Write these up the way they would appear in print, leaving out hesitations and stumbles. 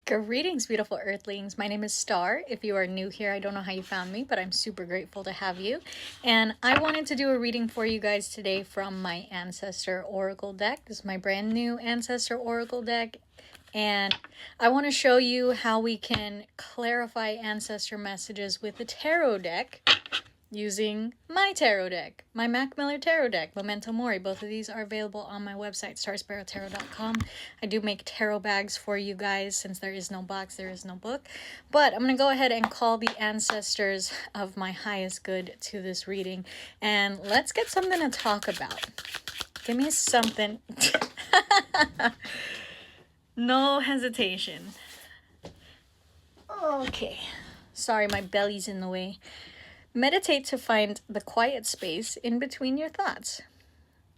Greetings, beautiful earthlings. My name is Star. If you are new here, I don't know how you found me, but I'm super grateful to have you. And I wanted to do a reading for you guys today from my Ancestor Oracle deck. This is my brand new Ancestor Oracle deck. And I want to show you how we can clarify ancestor messages with the tarot deck using my tarot deck, my Mac Miller tarot deck, Memento Mori. Both of these are available on my website, starsparrowtarot.com. I do make tarot bags for you guys. Since there is no box, there is no book. But I'm going to go ahead and call the ancestors of my highest good to this reading. And let's get something to talk about. Give me something. No hesitation. Okay. Sorry, my belly's in the way. Meditate to find the quiet space in between your thoughts.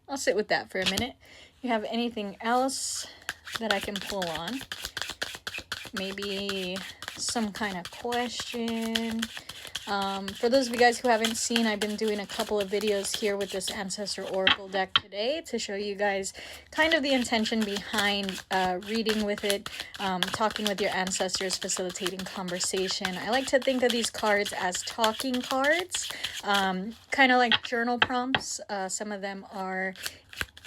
I'll sit with that for a minute. You have anything else that I can pull on? Maybe some kind of question. For those of you guys who haven't seen, I've been doing a couple of videos here with this Ancestor Oracle deck today to show you guys kind of the intention behind reading with it, talking with your ancestors, facilitating conversation. I like to think of these cards as talking cards, kind of like journal prompts.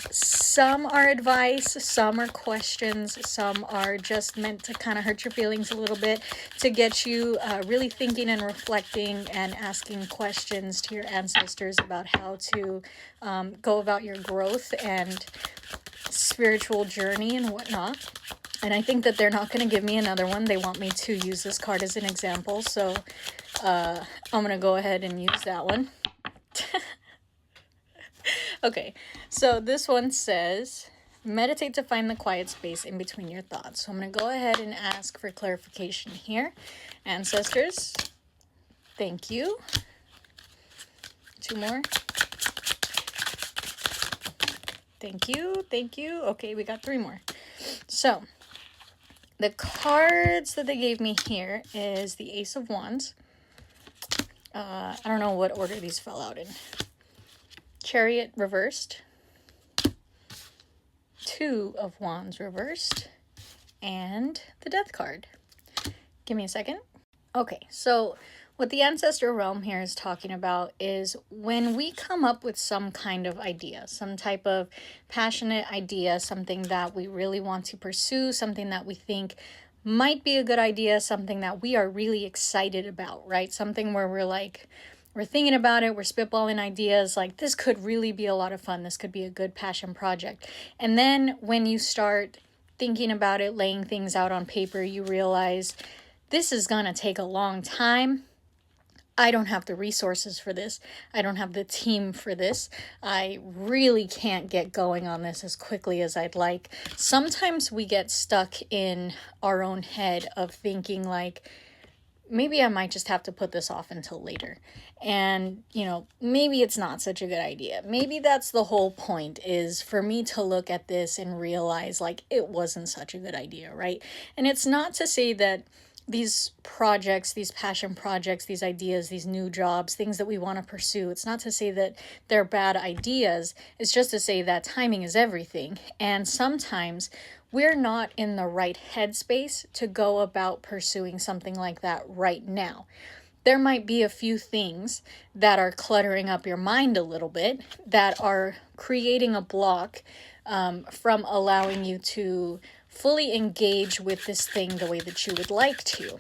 Some are advice, some are questions, some are just meant to kind of hurt your feelings a little bit, to get you really thinking and reflecting and asking questions to your ancestors about how to go about your growth and spiritual journey and whatnot. And I think that they're not going to give me another one. They want me to use this card as an example, so I'm going to go ahead and use that one. Okay, so this one says, meditate to find the quiet space in between your thoughts. So I'm going to go ahead and ask for clarification here. Ancestors, thank you. Two more. Thank you, thank you. Okay, we got three more. So, the cards that they gave me here is the Ace of Wands. I don't know what order these fell out in. Chariot reversed, Two of Wands reversed, and the Death card. Give me a second. Okay, so what the Ancestor realm here is talking about is when we come up with some kind of idea, some type of passionate idea, something that we really want to pursue, something that we think might be a good idea, something that we are really excited about, right? Something where we're thinking about it, we're spitballing ideas, like this could really be a lot of fun, this could be a good passion project. And then when you start thinking about it, laying things out on paper, you realize this is gonna take a long time. I don't have the resources for this. I don't have the team for this. I really can't get going on this as quickly as I'd like. Sometimes we get stuck in our own head of thinking like, maybe I might just have to put this off until later. And, maybe it's not such a good idea. Maybe that's the whole point, is for me to look at this and realize like it wasn't such a good idea, right? And it's not to say that these projects, these passion projects, these ideas, these new jobs, things that we want to pursue, it's not to say that they're bad ideas. It's just to say that timing is everything. And sometimes we're not in the right headspace to go about pursuing something like that right now. There might be a few things that are cluttering up your mind a little bit, that are creating a block from allowing you to fully engage with this thing the way that you would like to.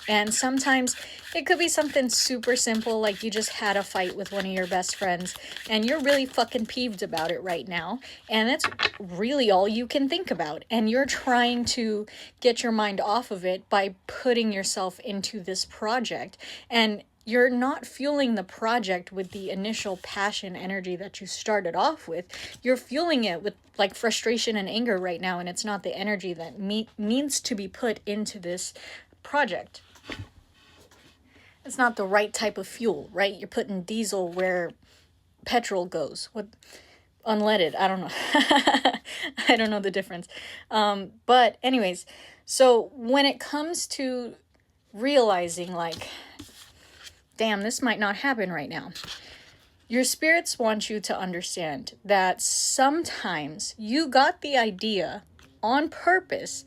And sometimes it could be something super simple, like you just had a fight with one of your best friends and you're really fucking peeved about it right now. And that's really all you can think about. And you're trying to get your mind off of it by putting yourself into this project. And you're not fueling the project with the initial passion energy that you started off with. You're fueling it with like frustration and anger right now, and it's not the energy that needs to be put into this project. It's not the right type of fuel, right? You're putting diesel where petrol goes. What? Unleaded, I don't know. I don't know the difference. But anyways, so when it comes to realizing like, damn, this might not happen right now, your spirits want you to understand that sometimes you got the idea on purpose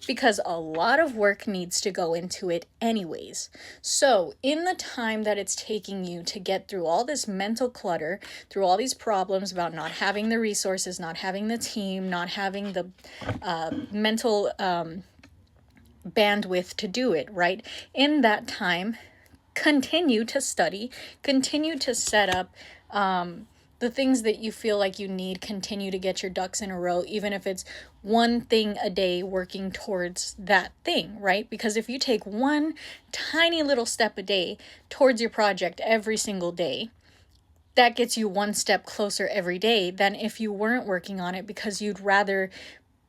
because a lot of work needs to go into it anyways. So in the time that it's taking you to get through all this mental clutter, through all these problems about not having the resources, not having the team, not having the mental bandwidth to do it, right? In that time, continue to study, continue to set up the things that you feel like you need, continue to get your ducks in a row, even if it's one thing a day working towards that thing, right? Because if you take one tiny little step a day towards your project every single day, that gets you one step closer every day than if you weren't working on it because you'd rather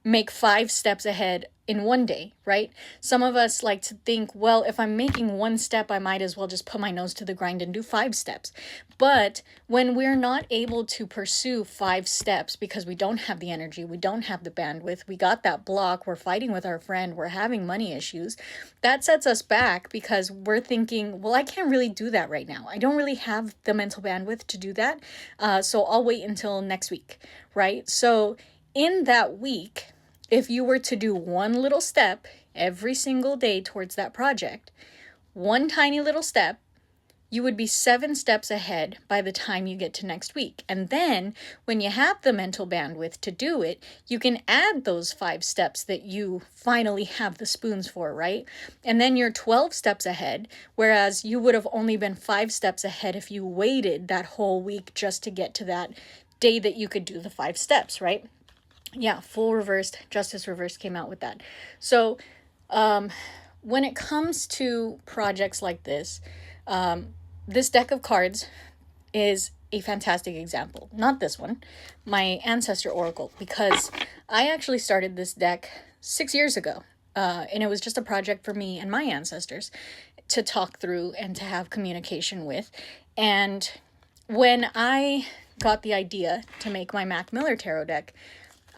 make 5 steps ahead in one day, right? Some of us like to think, well, if I'm making one step, I might as well just put my nose to the grind and do 5 steps. But when we're not able to pursue 5 steps because we don't have the energy, we don't have the bandwidth, we got that block, we're fighting with our friend, we're having money issues, that sets us back because we're thinking, well, I can't really do that right now. I don't really have the mental bandwidth to do that. So I'll wait until next week, right? So in that week, if you were to do one little step every single day towards that project, one tiny little step, you would be 7 steps ahead by the time you get to next week. And then when you have the mental bandwidth to do it, you can add those 5 steps that you finally have the spoons for, right? And then you're 12 steps ahead, whereas you would have only been 5 steps ahead if you waited that whole week just to get to that day that you could do the 5 steps, right? Yeah, full reversed, Justice Reversed came out with that. So when it comes to projects like this, this deck of cards is a fantastic example. Not this one, my Ancestor Oracle, because I actually started this deck 6 years ago. And it was just a project for me and my ancestors to talk through and to have communication with. And when I got the idea to make my Mac Miller Tarot deck,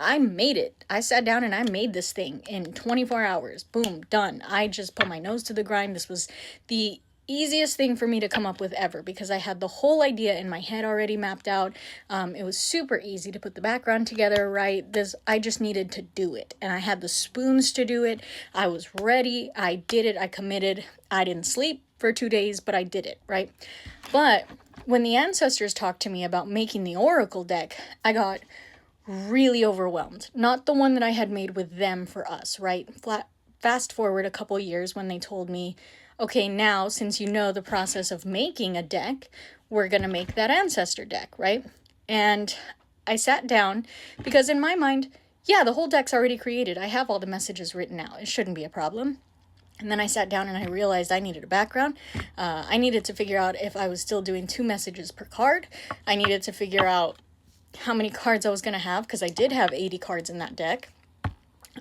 I made it. I sat down and I made this thing in 24 hours. Boom, done. I just put my nose to the grind. This was the easiest thing for me to come up with ever because I had the whole idea in my head already mapped out. It was super easy to put the background together, right? I just needed to do it. And I had the spoons to do it. I was ready. I did it. I committed. I didn't sleep for 2 days, but I did it, right? But when the ancestors talked to me about making the Oracle deck, I got really overwhelmed. Not the one that I had made with them for us, right? Fast forward a couple years when they told me, okay, now since you know the process of making a deck, we're going to make that Ancestor deck, right? And I sat down because in my mind, yeah, the whole deck's already created. I have all the messages written out. It shouldn't be a problem. And then I sat down and I realized I needed a background. I needed to figure out if I was still doing 2 messages per card. I needed to figure out how many cards I was going to have, because I did have 80 cards in that deck.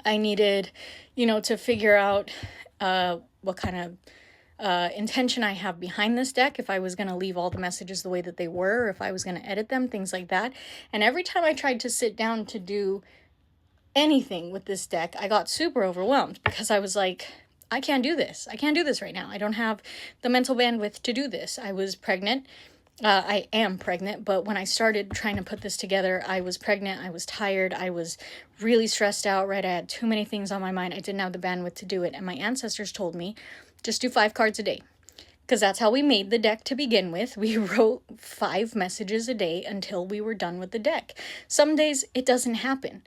I needed, to figure out what kind of intention I have behind this deck, if I was going to leave all the messages the way that they were, or if I was going to edit them, things like that. And every time I tried to sit down to do anything with this deck, I got super overwhelmed because I was like, I can't do this. I can't do this right now. I don't have the mental bandwidth to do this. I was pregnant. I am pregnant, but when I started trying to put this together, I was pregnant, I was tired, I was really stressed out, right? I had too many things on my mind. I didn't have the bandwidth to do it. And my ancestors told me, just do 5 cards a day. Because that's how we made the deck to begin with. We wrote 5 messages a day until we were done with the deck. Some days it doesn't happen,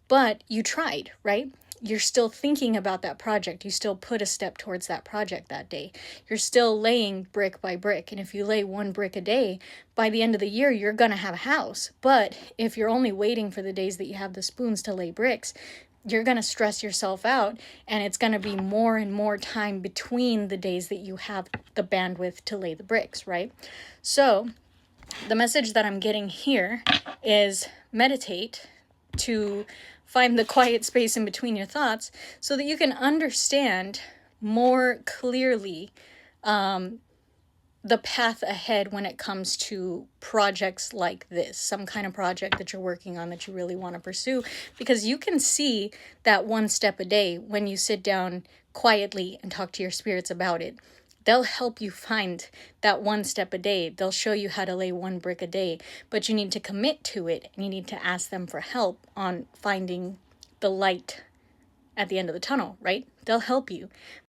but you tried, right? You're still thinking about that project. You still put a step towards that project that day. You're still laying brick by brick. And if you lay 1 brick a day, by the end of the year, you're going to have a house. But if you're only waiting for the days that you have the spoons to lay bricks, you're going to stress yourself out. And it's going to be more and more time between the days that you have the bandwidth to lay the bricks, right? So the message that I'm getting here is meditate to find the quiet space in between your thoughts so that you can understand more clearly the path ahead when it comes to projects like this, some kind of project that you're working on that you really want to pursue, because you can see that 1 step a day when you sit down quietly and talk to your spirits about it. They'll help you find that 1 step a day. They'll show you how to lay 1 brick a day, but you need to commit to it and you need to ask them for help on finding the light at the end of the tunnel, right? They'll help you.